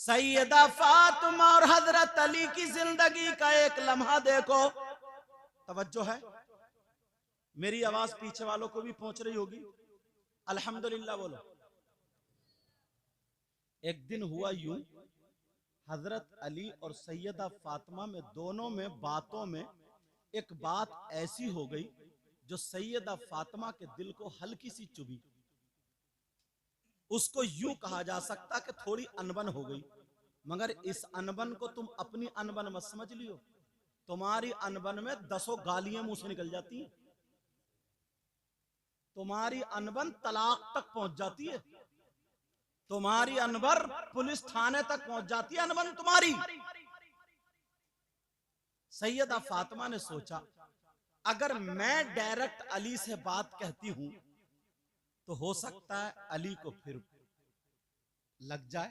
सैयदा फातिमा और हजरत अली की जिंदगी का एक लम्हा देखो। तवज्जो है, मेरी आवाज पीछे वालों को भी पहुंच रही होगी। अल्हम्दुलिल्लाह बोलो। एक दिन हुआ यूं, हजरत अली और सैयदा फातिमा में दोनों में बातों में एक बात ऐसी हो गई जो सैयदा फातिमा के दिल को हल्की सी चुभी। उसको यूं कहा जा सकता कि थोड़ी अनबन हो गई, मगर इस अनबन को तुम अपनी अनबन मत समझ लियो। तुम्हारी अनबन में 10 गालियां मुंह से निकल जाती हैं, तुम्हारी अनबन तलाक तक पहुंच जाती है, तुम्हारी अनबर पुलिस थाने तक पहुंच जाती है अनबन तुम्हारी। सैयदा फातिमा ने सोचा, अगर मैं डायरेक्ट अली से बात कहती हूं तो हो सकता है अली को फिर लग जाए।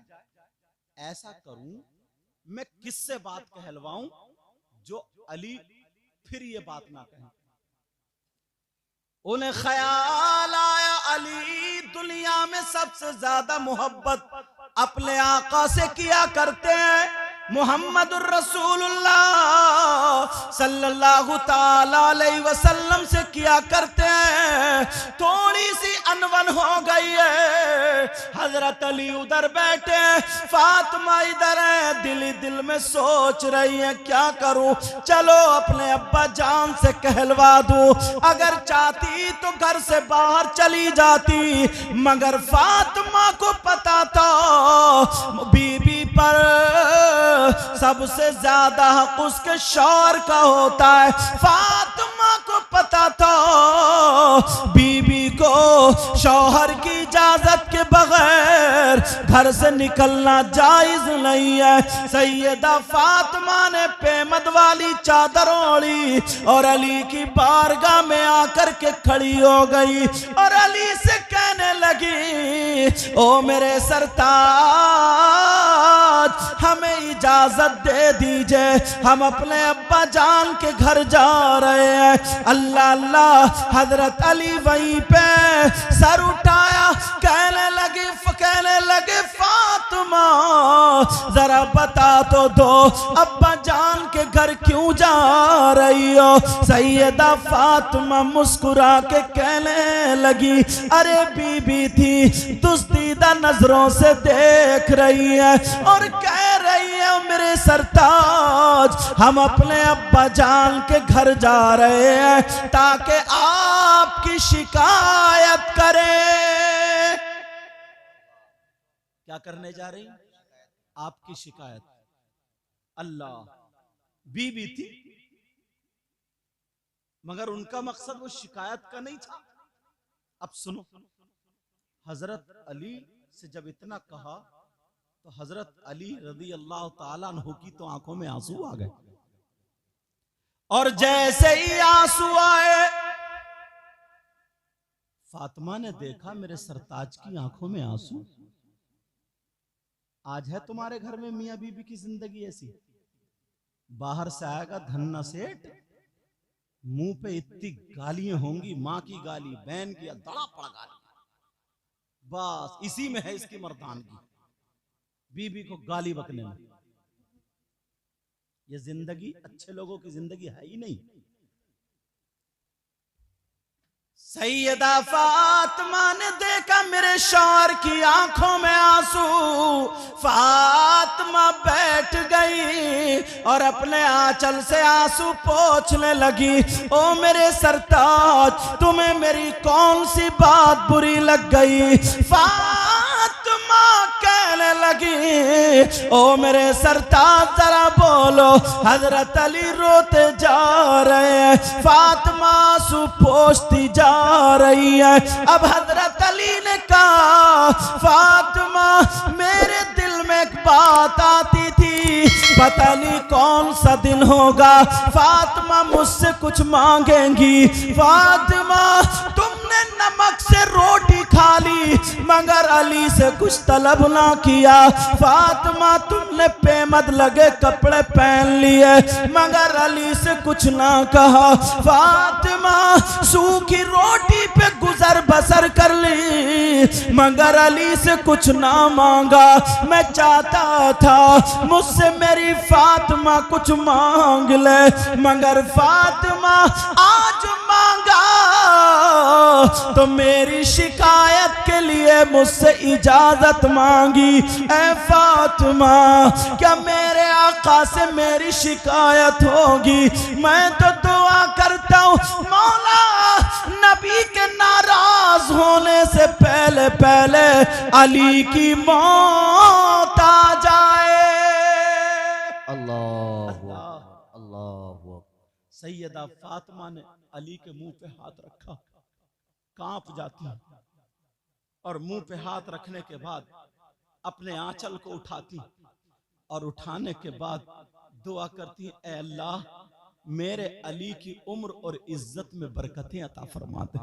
ऐसा करूं, मैं किससे बात कहलवाऊं जो अली फिर ये बात ना कहें। उन्हें ख्याल आया अली दुनिया में सबसे ज्यादा मोहब्बत अपने आका से किया करते हैं, मुहम्मदुर रसूलुल्लाह सल्लल्लाहु ताला अलैहि वसल्लम से किया करते हैं। थोड़ी सी अनबन हो गई है। हजरत अली उधर बैठे, फातिमा इधर है, दिल ही दिल में सोच रही है क्या करूं, चलो अपने अब्बा जान से कहलवा दूं। अगर चाहती तो घर से बाहर चली जाती, मगर फातिमा को पता था बीबी पर सबसे ज्यादा हक उसके शौहर का होता है। फातिमा को पता था बीबी को शौहर की इजाजत के बगैर घर से निकलना जायज नहीं है। सैयदा फातिमा ने पेमद वाली चादर ओढ़ी और अली की बारगाह में आकर के खड़ी हो गई और अली से कहने लगी, ओ मेरे सरताज, हमें इजाजत दे दीजिए, हम अपने अब्बा जान के घर जा रहे हैं। अल्लाह अल्लाह। हजरत अली वहीं पे सर उठाया, कहने लगे फातिमा जरा बता तो दो, अब्बा जान के घर क्यों जा रही हो। सैयदा फातिमा मुस्कुरा के कहने लगी, अरे बीबी थी दुस्तीदा नजरों से देख रही है और कह रही है, मेरे सरताज, हम अपने अब्बा जान के घर जा रहे हैं ताकि आपकी शिकायत करें। क्या करने जा रही? आपकी शिकायत। अल्लाह, बीबी थी मगर उनका मकसद वो शिकायत का नहीं था। अब सुनो, हजरत अली से जब इतना कहा तो हजरत अली रज़ी अल्लाह ताला अन्हु की तो आंखों में आंसू आ गए और जैसे ही आंसू आए फातिमा ने देखा मेरे सरताज की आंखों में आंसू। आज है तुम्हारे घर में मियां बीबी की जिंदगी ऐसी, बाहर से आएगा धन्ना सेठ, मुंह पे इतनी गालियां होंगी, माँ की गाली, बहन की, दड़ा पड़ गाली, बस इसी में है इसकी मर्दानगी, बीबी को गाली बकने में। ये जिंदगी अच्छे लोगों की जिंदगी है ही नहीं। सैयदा फातिमा ने देखा मेरे शौहर की आंखों में आंसू। फातिमा बैठ गई और अपने आंचल से आंसू पोंछने लगी। ओ मेरे सरताज, तुम्हें मेरी कौन सी बात बुरी लग गई? फातिमा कहने लगी, ओ मेरे सरताज जरा बोलो। हजरत अली रोते जा रहे हैं, फातिमा आंसू पोंछती जा रही है। अब हजरत अली ने कहा, फातिमा मेरे दिल में एक बात आती थी, पता नहीं कौन सा दिन होगा फातिमा मुझसे कुछ मांगेंगी। फातिमा तुम उसने नमक से रोटी खा ली मगर अली से कुछ तलब ना किया। फातिमा तुमने पेमद लगे कपड़े पहन लिए मगर अली से कुछ ना कहा। फातिमा सूखी रोटी पे गुजर बसर कर ली मगर अली से कुछ ना मांगा। मैं चाहता था मुझसे मेरी फातिमा कुछ मांग ले मगर फातिमा आज मांगा तो मेरी शिकायत के लिए मुझसे इजाजत मांगी। ऐ फातिमा क्या मेरे आका से मेरी शिकायत होगी? मैं तो दुआ करता हूँ मौला नबी के नाराज होने से पहले पहले अली की मौत आ जाए। सैयदा फातिमा ने अली के मुंह पे हाथ रखा, कांप जाती और मुंह पे हाथ रखने के बाद अपने आंचल को उठाती और उठाने के बाद दुआ करती, ऐ अल्लाह मेरे अली की उम्र और इज्जत में बरकतें अता फरमा दे।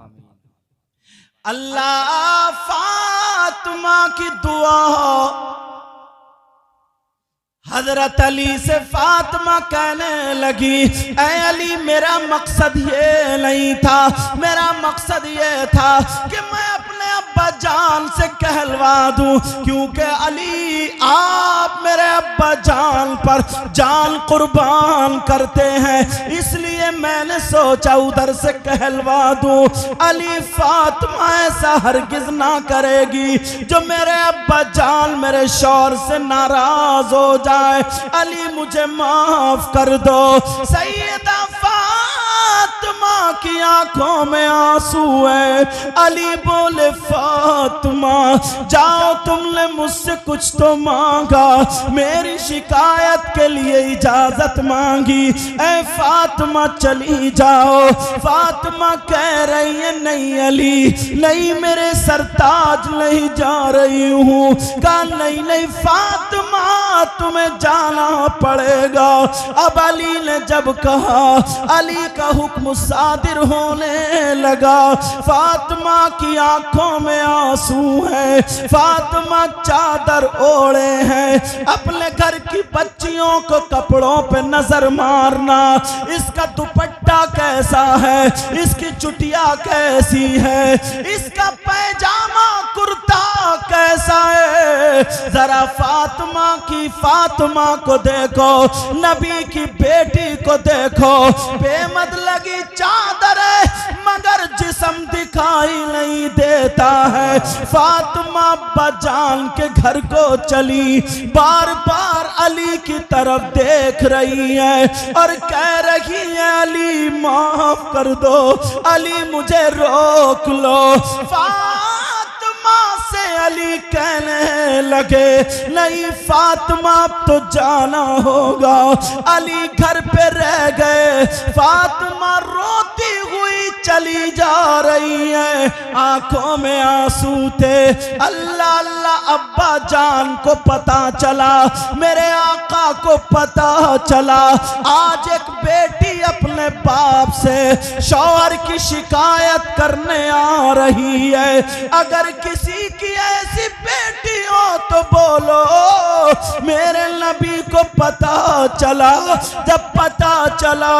अल्लाह फातिमा की दुआ। हजरत अली से फातिमा कहने लगी, ऐ अली मेरा मकसद ये नहीं था, मेरा मकसद ये था कि मैं अपने अब्बा जान से कहलवा दूं, क्योंकि अली आप मेरे अब्बा जान पर जान कुर्बान करते हैं, इसलिए मैंने सोचा उधर से कहलवा दूं। अली फातिमा ऐसा हरगिज ना करेगी जो मेरे अब्बा जान मेरे शौहर से नाराज हो जाए। अली मुझे माफ कर दो। सैयदा फातिमा की आंखों में आंसू है। अली बोले, फातिमा जाओ, तुमने मुझसे कुछ तो मांगा, मेरी शिकायत के लिए इजाजत मांगी, ऐ फातिमा चली जाओ। फातिमा कह रही है, नहीं अली नहीं, मेरे सरताज नहीं जा रही हूँ। कहा नहीं नहीं फातिमा तुम्हें जाना पड़ेगा। अब अली ने जब कहा, अली का हुक्म सादिर होने लगा। फातिमा की आंखों में आंसू है। फातिमा चादर ओढ़े हैं। अपने घर की बच्चियों को कपड़ों पे नजर मारना, इसका दुपट्टा कैसा है, इसकी चुटिया कैसी है, इसका पैजामा कुर्ता कैसा है, जरा फातिमा को देखो, नबी की बेटी को देखो, बेमद लगी चादर है मगर जिस्म दिखाई नहीं देता है। फातिमा बजान के घर को चली, बार बार अली की तरफ देख रही है और कह रही है, अली माफ कर दो, अली मुझे रोक लो। से अली कहने लगे, नहीं फातिमा अब तो जाना होगा। अली घर पे रह गए। फातिमा रोती हुई चली जा रही है, आंखों में आंसू थे। अल्लाह अल्लाह, अब्बा जान को पता चला, मेरे आका को पता चला, आज एक बेटी अपने बाप से शौहर की शिकायत करने आ रही है। अगर किसी की ऐसी बेटी हो तो बोलो, मेरे नबी को पता चला। जब पता चला,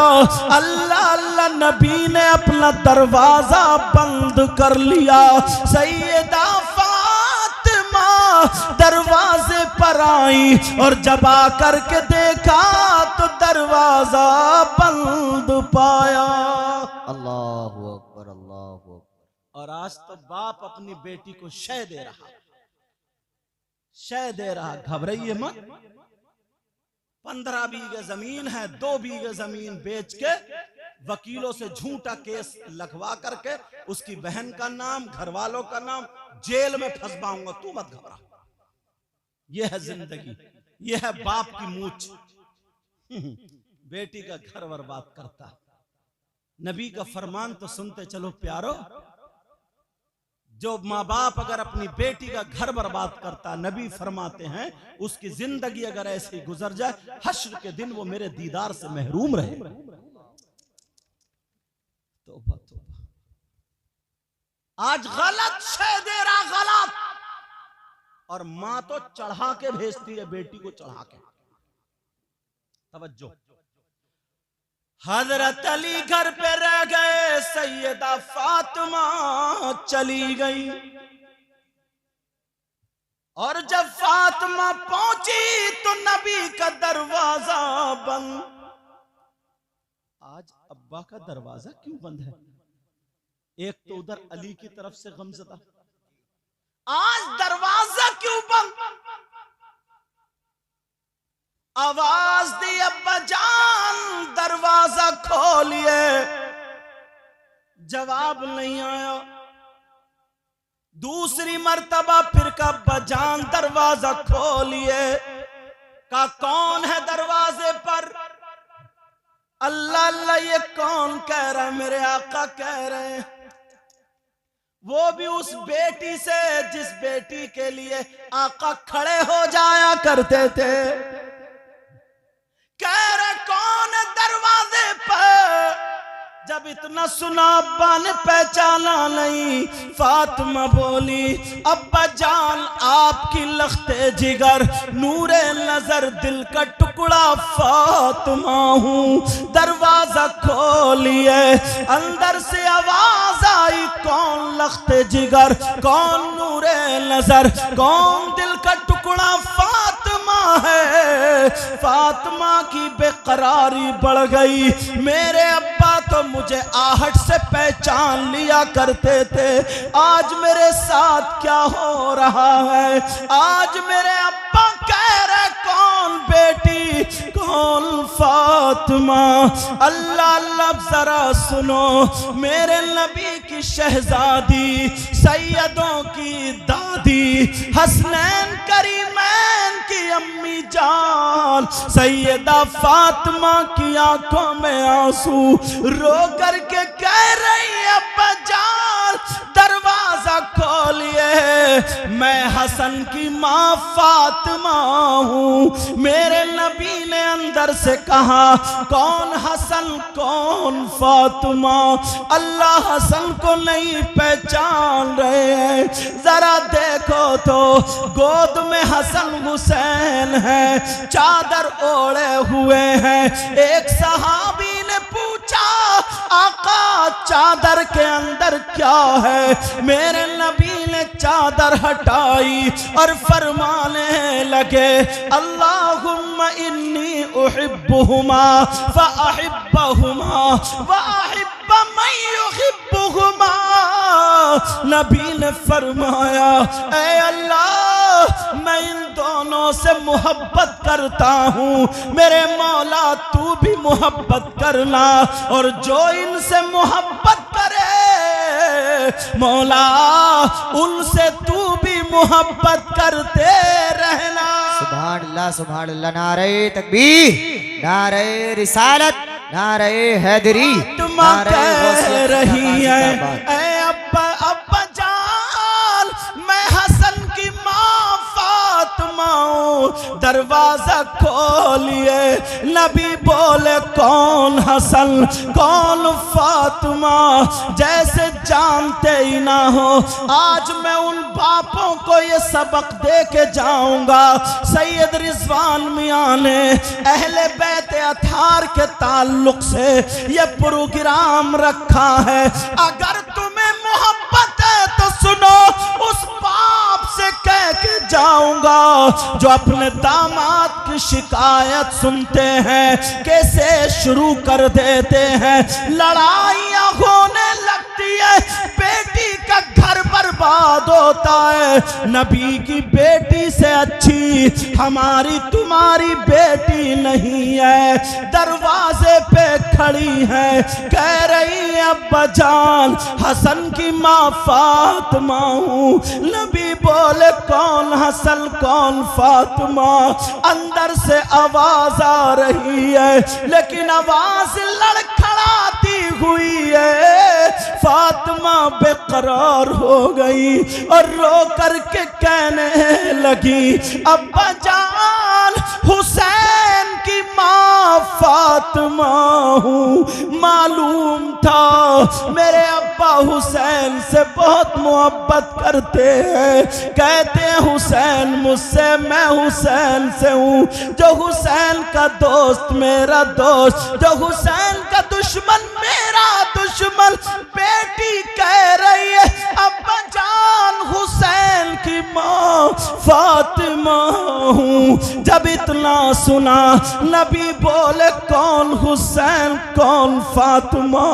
अल्लाह अल्लाह, नबी ने अपना दरवाजा बंद कर लिया। सैयदा फातिमा दरवाजे पर आई और जब आकर के देखा तो दरवाजा बंद पाया। अल्लाहु अकबर, अल्लाहु अकबर। और आज तो बाप अपनी बेटी को शय दे रहा, शय दे रहा। घबराइए मत। 15 बीघे जमीन है, 2 बीघे जमीन बेच के वकीलों से झूठा केस लगवा करके उसकी बहन का नाम, घर वालों का नाम, जेल में फंसवाऊंगा, तू मत घबरा। यह है जिंदगी, यह है बाप की मूंछ। बेटी का घर बर्बाद करता। नबी का फरमान तो सुनते चलो प्यारो, जो माँ बाप अगर अपनी बेटी का घर बर्बाद करता, नबी फरमाते हैं उसकी जिंदगी अगर ऐसी गुजर जाए, हश्र के दिन वो मेरे दीदार से महरूम रहे। तौबा तौबा। आज गलत शे दे रहा, गलत। और मां तो चढ़ा के भेजती है बेटी को, चढ़ा के। तवज्जो, हजरत अली घर पे रह गए, सैयदा फातिमा चली गई। और जब फातिमा पहुंची तो नबी का दरवाजा बंद। आज अब्बा का दरवाजा क्यों बंद है? एक तो उधर अली की तरफ से गमज़दा, आज दरवाजा क्यों बंद? आवाज दी अब्बा जान दरवाजा खोलिए, जवाब नहीं आया। दूसरी मर्तबा फिर का अब्बा जान दरवाजा खोलिए, का कौन है दरवाजे पर? अल्लाह अल्लाह, ये कौन कह रहा है? मेरे आका कह रहे हैं। वो भी उस बेटी से जिस बेटी के लिए आका खड़े हो जाया करते थे। कह रहे कौन है दरवाजे पर? जब इतना सुना अब्बा ने पहचाना नहीं। फातिमा बोली, अब्बा जान आपकी लख्ते जिगर, नूरे नजर, दिल का टुकड़ा फातिमा हूँ, दरवाजा खोलिए। अंदर से आवाज आई, कौन लख्ते जिगर, कौन नूरे नजर, कौन दिल का टुकड़ा? फातिमा है। फातिमा की बेकरारी बढ़ गई। मेरे अब्बा तो मुझे आहट से पहचान लिया करते थे, आज मेरे साथ क्या हो रहा है? आज मेरे अब्बा कह रहे कौन बेटी, कौन फातिमा? अल्लाह अल्लाह, जरा सुनो, मेरे नबी की शहजादी, सैयदों की दादी, हसनैन करीमैन की अम्मी जान, सैयदा फातिमा की आंखों में आंसू, रो करके कह रही अब्बा जान दरवाजा खोलिए, मैं हसन की माँ फातिमा हूँ। मेरे नबी ने अंदर से कहा, कौन हसन कौन फातिमा? अल्लाह हसन को नहीं पहचान रहे हैं। जरा देखो तो, गोद में हसन हुसैन है, चादर ओढ़े हुए हैं। एक सहाबी ने पूछा, आका चादर के अंदर क्या है? मेरे नबी ने चादर हटाई और फरमाने लगे, अल्लाहुम्मा इन्नी उहिब्बुहुमा फअहिब्बहुमा व अहिब्ब मन युहिब्बुहुमा। नबी ने फरमाया, ऐ अल्लाह, मैं इन दोनों से मोहब्बत करता हूँ, मेरे मौला तू भी मोहब्बत करना, और जो इनसे मोहब्बत करे मौला उनसे तू भी मोहब्बत करते रहना। सुभान अल्लाह, सुभान अल्लाह। नारे तकबीर, नारे रिसालत, नारे हैदरी, नारे रही है। ऐ अब्बा जान, मैं हसन की माँ फातिमा हूँ, दरवाजा खोलिए। नबी बोले, कौन हसन कौन फातिमा? जैसे जानते ही ना हो। आज मैं उन बापों को ये सबक दे के जाऊंगा। सैयद रिजवान मियां ने अहले बैत अतार के ताल्लुक से ये प्रोग्राम रखा है। अगर तुम्हें मोहब्बत है तो सुनो, उस बाप से कह के जाऊंगा जो अपने दामाद की शिकायत सुनते हैं, कैसे शुरू कर देते हैं, लड़ाइयां होने लगती है, बेटी का घर बर्बाद होता है। नबी की बेटी से अच्छी हमारी तुम्हारी बेटी नहीं है। दरवाजे पे खड़ी है, कह रही है अब्बा जान हसन की माँ फातिमा हूँ। नबी बोले, कौन हसन कौन फातिमा? अंदर से आवाज आ रही है, लेकिन आवाज लड़खड़ाती हुई है। फातिमा बेकरार हो गई और रो करके कहने लगी, अब्बा जान हुसैन की माँ फातिमा फातिमा हूँ। मालूम था मेरे अब्बा हुसैन से बहुत मोहब्बत करते हैं, कहते हैं हुसैन मुझसे, मैं हुसैन से हूँ। जो हुसैन का दोस्त मेरा दोस्त, जो हुसैन का दुश्मन मेरा दुश्मन। बेटी कह रही है अब्बा जान हुसैन की माँ फातिमा हूँ। जब इतना सुना नबी बोले कौन हुसैन कौन फातिमा।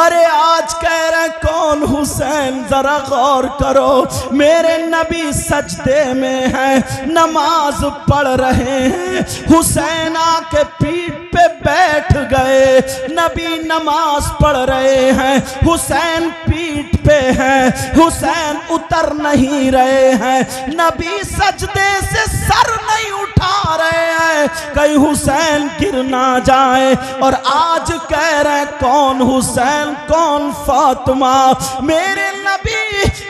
अरे आज कह रहे कौन हुसैन, जरा गौर करो। मेरे नबी सजदे में है, नमाज पढ़ रहे हैं, हुसैन आके पीठ पे बैठ गए। नबी नमाज पढ़ रहे हैं, हुसैन पीठ पे है, हुसैन उतर नहीं रहे हैं। नबी सजदे से सर नहीं उठा रहे हैं कहीं हुसैन गिर ना जाए। और आज कह रहे कौन हुसैन कौन फातिमा। मेरे नबी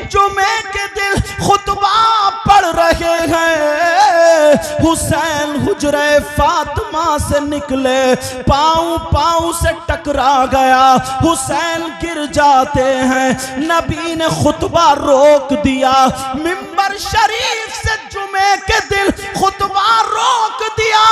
जुमे के दिन खुतबा पढ़ रहे हैं, हुसैन हुजरे फातिमा से निकले, पाँव पाँव से टकरा गया, हुसैन गिर जाते हैं। नबी ने खुतबा रोक दिया, मिंबर शरीफ से जुमे के दिन खुतबा रोक दिया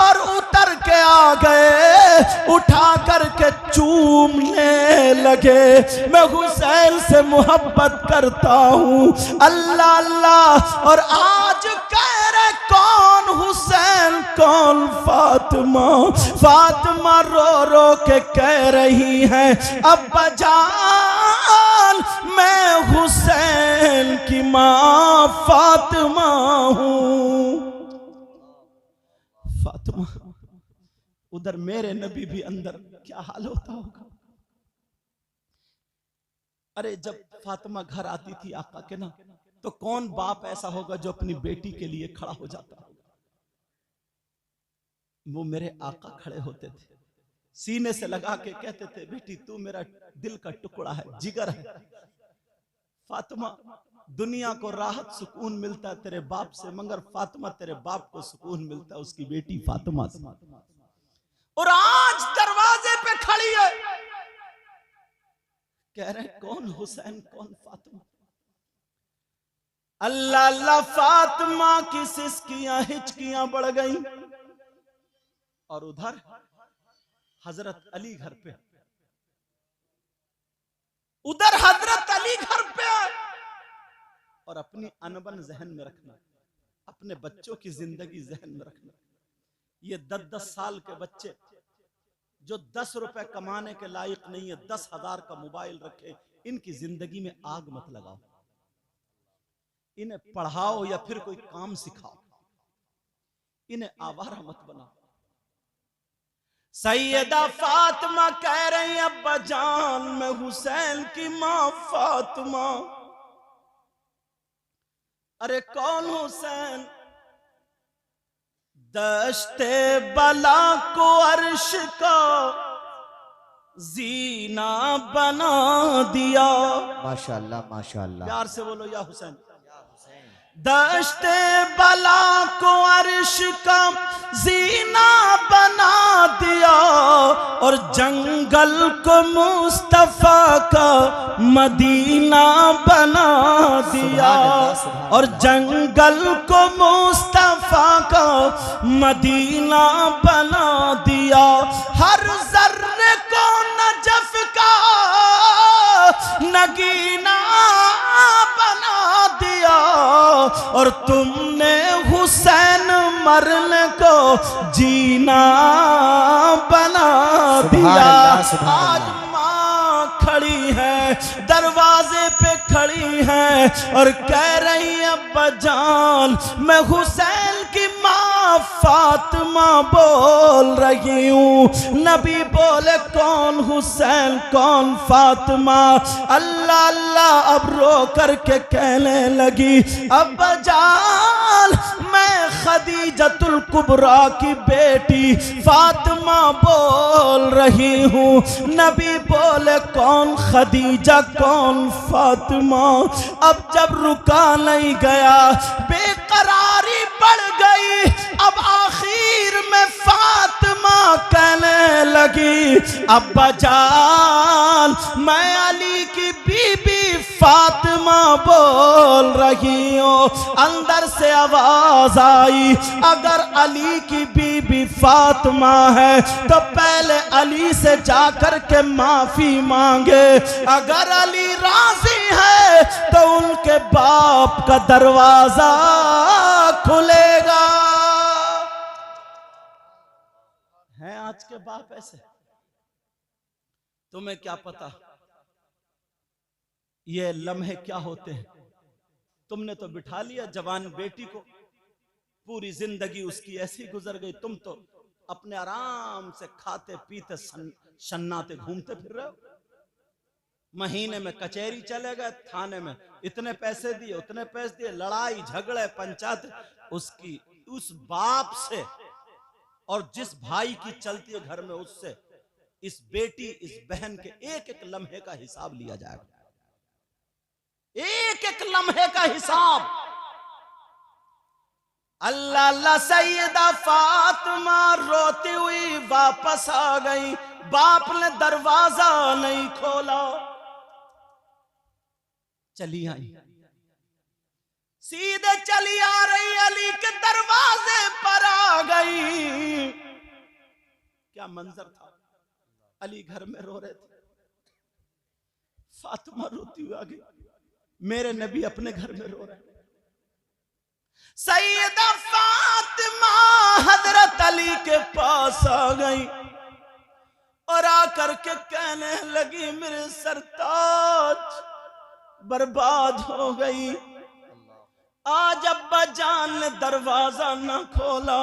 और उतर के आ गए, उठा करके चूमने लगे। मैं हुसैन से मोहब्बत करता हूँ, अल्लाह अल्लाह। और आज कह रहे कौन हुसैन कौन फातिमा। फातिमा रो रो के कह रही है अब्बा जान मैं हुसैन की माँ फातिमा हूँ। फातिमा, उधर मेरे नबी भी अंदर क्या हाल होता होगा। अरे जब फातिमा घर आती थी आका के ना, तो कौन बाप ऐसा होगा जो अपनी बेटी के लिए खड़ा हो जाता होगा। वो मेरे आका खड़े होते थे, सीने से लगा के कहते थे बेटी तू मेरा दिल का टुकड़ा है, जिगर है। फातिमा, दुनिया को राहत सुकून मिलता है तेरे बाप से, मगर फातिमा तेरे बाप को सुकून मिलता है उसकी बेटी फातिमा से। और आज दरवाजे पे खड़ी है, कह रहे कौन हुसैन कौन फातिमा। अल्लाह अल्लाह, फातिमा की सिसकियां हिचकियां बढ़ गई। और उधर हजरत अली घर पे, उधर हजरत अली घर पे। और अपनी अनबन जहन में रखना, अपने बच्चों की जिंदगी जहन में रखना। ये 10-10 साल के बच्चे जो 10 रुपए कमाने के लायक नहीं है, 10,000 का मोबाइल रखे, इनकी जिंदगी में आग मत लगाओ। इन्हें पढ़ाओ या फिर कोई काम सिखाओ, इन्हें आवारा मत बनाओ। सैयदा फातिमा कह रही अब्बा जान मैं हुसैन की माँ फातिमा। अरे कौन हुसैन। दश्ते बला को अर्श का जीना बना दिया। माशाअल्लाह माशाअल्लाह, प्यार से बोलो या हुसैन। दश्ते बला को अर्श का जीना बना दिया, और जंगल को मुस्तफा का मदीना बना दिया। और जंगल को मुस्तफा का मदीना बना दिया। हर जर्रे को नजफ का नगीना बना दिया। और तुमने हुसैन मरने को जीना बना दिया। आज माँ खड़ी है, दरवाजे पे खड़ी है और कह रही है अब्बा जान मैं हुसैन की माँ फातिमा बोल रही हूँ। नबी बोले कौन हुसैन कौन फातिमा। अल्लाह अल्लाह, अब रो करके कहने लगी अब्बा जान मैं खदीजतुल कुबरा की बेटी फातिमा बोल रही हूँ। नबी बोले कौन खदीजा कौन फातिमा। अब जब रुका नहीं गया, बेकरारी बढ़ गई। अब आखिर में फातिमा कहने लगी, अब्बा जान मैं अली की बीबी फातिमा बोल रही हूँ। अंदर से आवाज आई, अगर अली की बीबी फातिमा है तो पहले अली से जाकर के माफी मांगे, अगर अली राजी है तो उनके बाप का दरवाजा खुलेगा। हैं आज के बाप ऐसे? तुम्हें क्या पता ये लम्हे क्या होते हैं। तुमने तो बिठा लिया जवान बेटी को, पूरी जिंदगी उसकी ऐसी गुजर गई, तुम तो अपने आराम से खाते पीते शन्नाते घूमते फिर रहे हो। महीने में कचहरी चले गए, थाने में इतने पैसे दिए उतने पैसे दिए, लड़ाई झगड़े पंचायत उसकी उस बाप से और जिस भाई की चलती है घर में उससे इस बेटी इस बहन के एक एक लम्हे का हिसाब लिया जाएगा, एक एक लम्हे का हिसाब। अल्लाह अल्लाह सैयदा फातिमा रोती हुई वापस आ गई, बाप ने दरवाजा नहीं खोला, चली आई, सीधे चली आ रही अली के दरवाजे पर आ गई। क्या मंजर था, अली घर में रो रहे थे, फातिमा रोती हुई आ गई, मेरे नबी अपने घर में रो रहे हैं। सैयदा फातिमा हजरत अली के पास आ गई और आकर के कहने लगी, मेरे सरताज बर्बाद हो गई, आज अब्बा जान ने दरवाजा न खोला,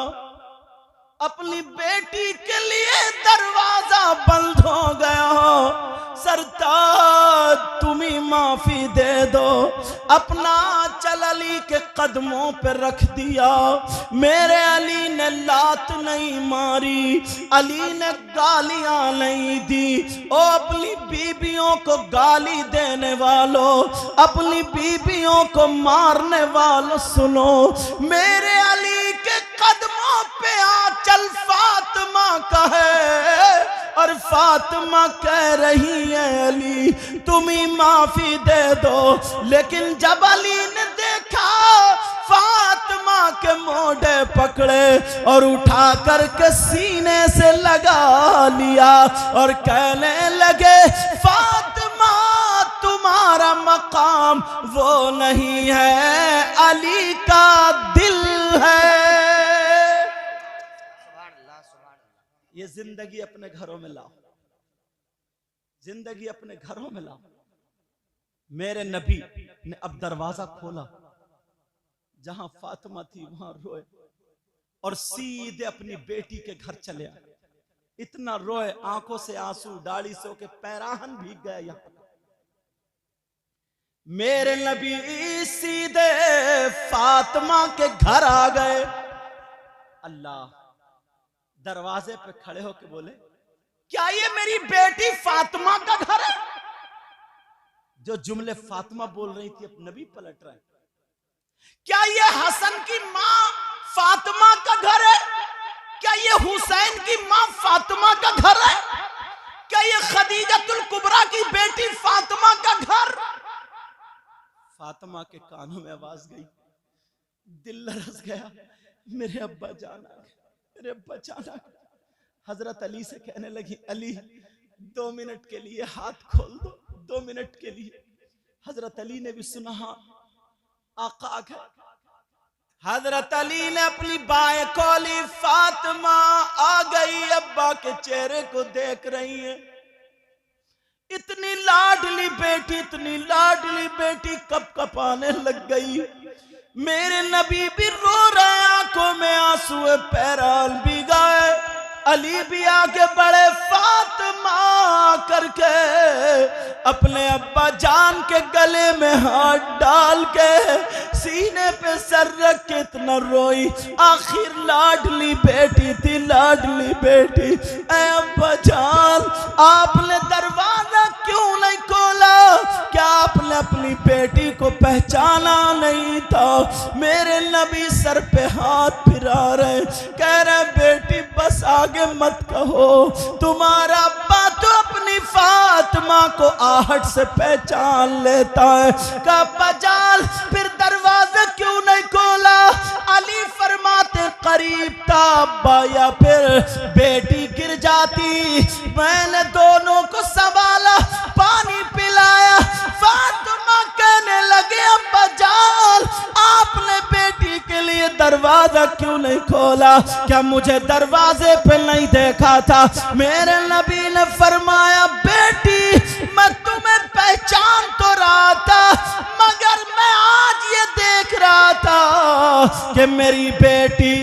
अपनी बेटी के लिए दरवाजा बंद हो गया हो, सरताज तुम्हें माफी दे दो। अपना चल अली के कदमों पे रख दिया, मेरे अली ने लात नहीं मारी, अली ने गालियां नहीं दी। ओ अपनी बीबियों को गाली देने वालों, अपनी बीबियों को मारने वालों सुनो, मेरे अली के कदमों पे आंचल फातिमा का है और फातिमा कह रही है अली तुम्हें माफी दे दो। लेकिन जब अली ने देखा फातिमा के मोढ़े पकड़े और उठा करके सीने से लगा लिया और कहने लगे, फातिमा तुम्हारा मकाम वो नहीं है, अली का दिल है। ये जिंदगी अपने घरों में लाओ, जिंदगी अपने घरों में लाओ। मेरे नबी ने अब दरवाजा खोला, जहां फातिमा थी वहां रोए और सीधे अपनी बेटी के घर चले आए। इतना रोए, आंखों से आंसू, दाढ़ी से होके पैराहन भीग गया। यहां मेरे नबी सीधे फातिमा के घर आ गए। अल्लाह दरवाजे पे खड़े होके बोले, क्या ये मेरी बेटी फातिमा का घर है? जो जुमले फातिमा बोल रही थी अब नबी पलट रहे। क्या ये हसन की मां फातिमा का घर है? क्या ये हुसैन की मां फातिमा का घर है? क्या ये खदीजतुल कुबरा की बेटी फातिमा का घर? फातिमा के कानों में आवाज गई, दिल लरस गया, मेरे अब्बा जान आ गए, मेरे अब्बा जान आ गए। हजरत अली से कहने लगी, अली 2 मिनट के लिए हाथ खोल दो, 2 मिनट के लिए। हजरत अली ने भी सुना, आका आ गए। हजरत अली ने अपनी बाएं खोली, फातिमा आ गई, अब्बा के चेहरे को देख रही है। इतनी लाडली बेटी, इतनी लाडली बेटी कप कपाने लग गई। मेरे नबी भी रो रहे, आंखों में आंसू, पैराल भी गए। अली भी आगे बढ़े, फातिमा करके अपने अब्बा जान के गले में हाथ डाल के सीने पे सर रख के इतना रोई। आखिर लाडली बेटी थी, लाडली बेटी। ऐ अब्बा जान, आपने दरवाजा क्यों नहीं खोला? क्या आपने अपनी बेटी को पहचाना नहीं था? मेरे नबी सर पे हाथ फिरा रहे, कह रहे बेटी बस आगे मत कहो, तुम्हारा अब्बा तो अपनी फातिमा को आहट से पहचान लेता है। का अब्बा जान फिर दरवाजा क्यों नहीं खोला? अली फरमाते करीब था अब्बा या फिर बेटी गिर जाती। मैंने दोनों को संभाला, पानी पिलाया। फातिमा कहने लगे अब्बा जान आपने बेटी के लिए दरवाजा क्यों नहीं खोला? क्या मुझे दरवाजे पे नहीं देखा था? मेरे नबी ने फरमाया बेटी मैं तुम्हें पहचान तो रहा था, मगर मैं आज ये देख रहा था कि मेरी बेटी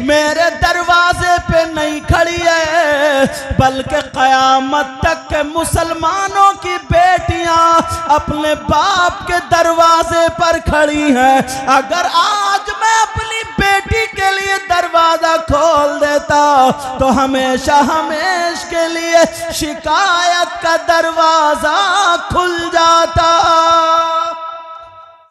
मेरे दरवाजे पे नहीं खड़ी है, बल्कि कयामत तक के मुसलमानों की बेटियां अपने बाप के दरवाजे पर खड़ी हैं। अगर आज मैं अपनी बेटी के लिए दरवाजा खोल देता तो हमेशा हमेशा के लिए शिकायत का दरवाजा खुल जाता।